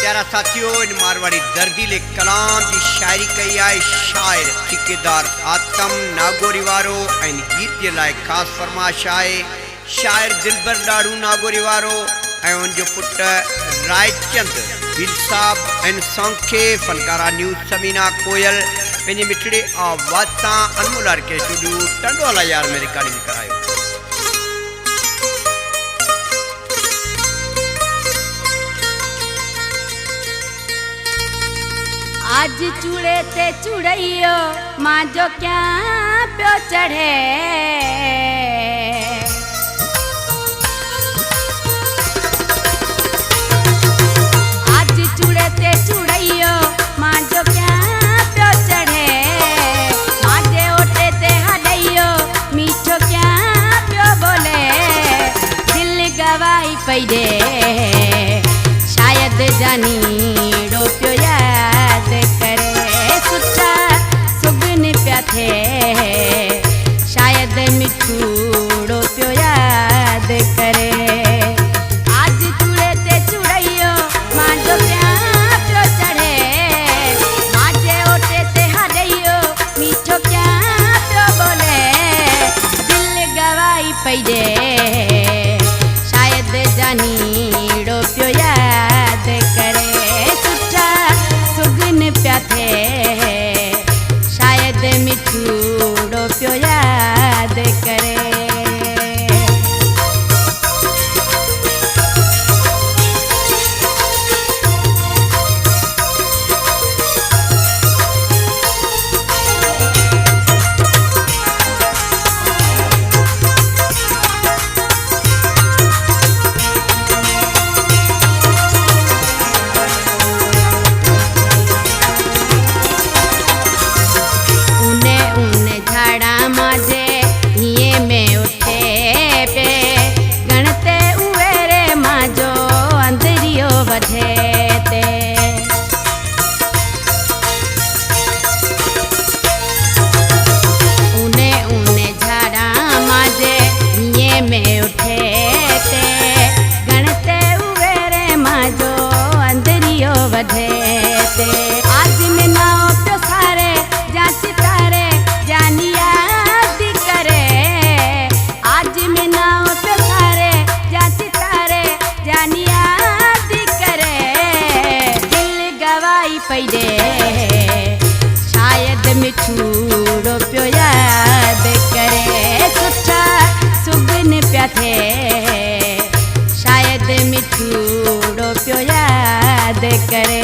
प्यारा साथियों, इन मारवाड़ी दर्दीले कलाम की शायरी कई आए शायर ठेकेदार आतम नागोरी वारो ऐं गीत के लाए खास फरमाश आए शायर दिलबर डाड़ू नागोरी वारो ऐं उनजो पुट रायचंद बिल साहब ऐं सौंखे फनकारा न्यूज़ समीना कोयल पंहिंजे मिठड़े आवाज़ सां अनमोल ऑर्केस्ट्रा स्टूडियो टंडवाला यार में रिकॉर्डिंग करायो। आज चूड़े ते चूड़ैयो मां जो क्या प्यो चढ़े, आज चूड़े ते चूड़ैयो मां जो क्या प्यो चढ़े, मां जे ओटे ते हॾैयो मीठो क्या प्यो बोले, दिल गवाई पई दे शायद जानी रो प्यो याद करे, सुठा सुगन प्या थे शायद मिठूड़ो प्यो याद करे। आज चूड़े ते चूड़ैयो मां जो क्या प्यो चढ़े, मां जे ओटे ते हॾैयो मीठो क्या प्यो बोले, दिल गवाई पई दे शायद जानीड़ो प्यो याद करे, सुठा सुगन प्या थे शायद मिठूड़ो प्यो याद करे। आज में नाओ प्यो सारे जांच तारे जानी याद करे, आज में नाओ प्यो सारे जांच तारे जानी याद करे, दिल गवाई पई दे शायद मिठूड़ो प्यो याद करे, सुठा सुगन प्या थे शायद मिठूड़ो प्यो याद करे।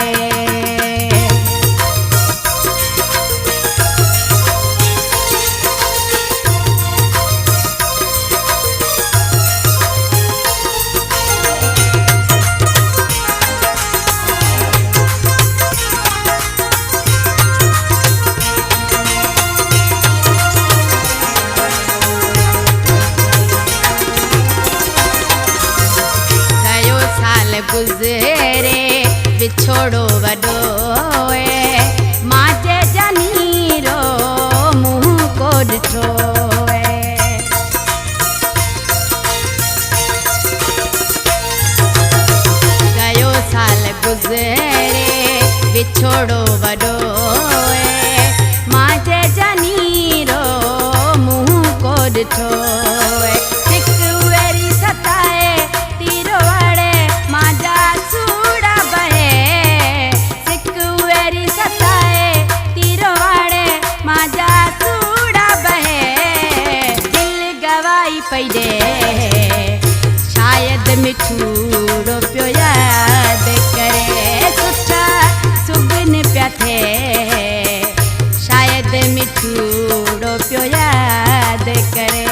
गुज़रे बिछोड़ो वडो मां जे जनीरो मुंह को ॾिठो, गयो साल गुज़रे बिछोड़ो वडो मां जे जनीरो मुंह को ॾिठो, पई दे शायद मिठूड़ो प्यो याद करे, सुठा सुगन प्या थे शायद मिठूड़ो प्यो याद करे।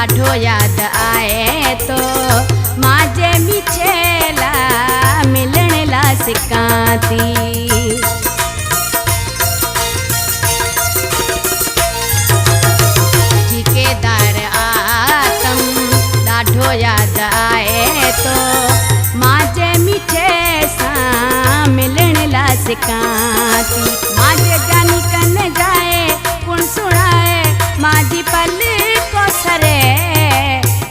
ॾाढो याद आए तो मां जे मिठे ला मिलण ला सिकां थी। से कांती माजे जानी कन जाए कुण सुनाए माझी पल्ली को सरे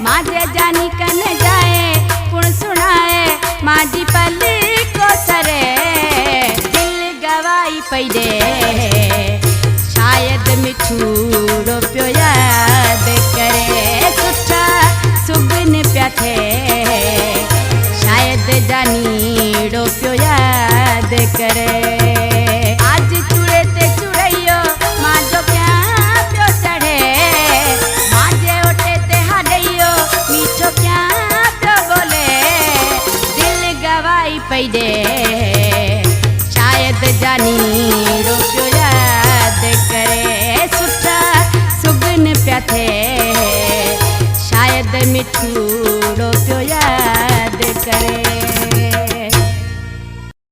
माजे जानी कन जाए कुण सुनाए माझी पल्ली को सरे दिल गवाई पैदे शायद मिठूड़ो प्यो याद करे सुठा सुगन प्या थे शायद जानीड़ो प्यो याद करे आज चूड़े ते चुड़ैयो मांजो क्या प्यो चढ़े मांजे ओटे ते हाडैयो मीठो क्या प्यो बोले दिल गवाई पैदे शायद जानीड़ो प्यो याद करे सुठा सुगन प्या थे शायद मिठू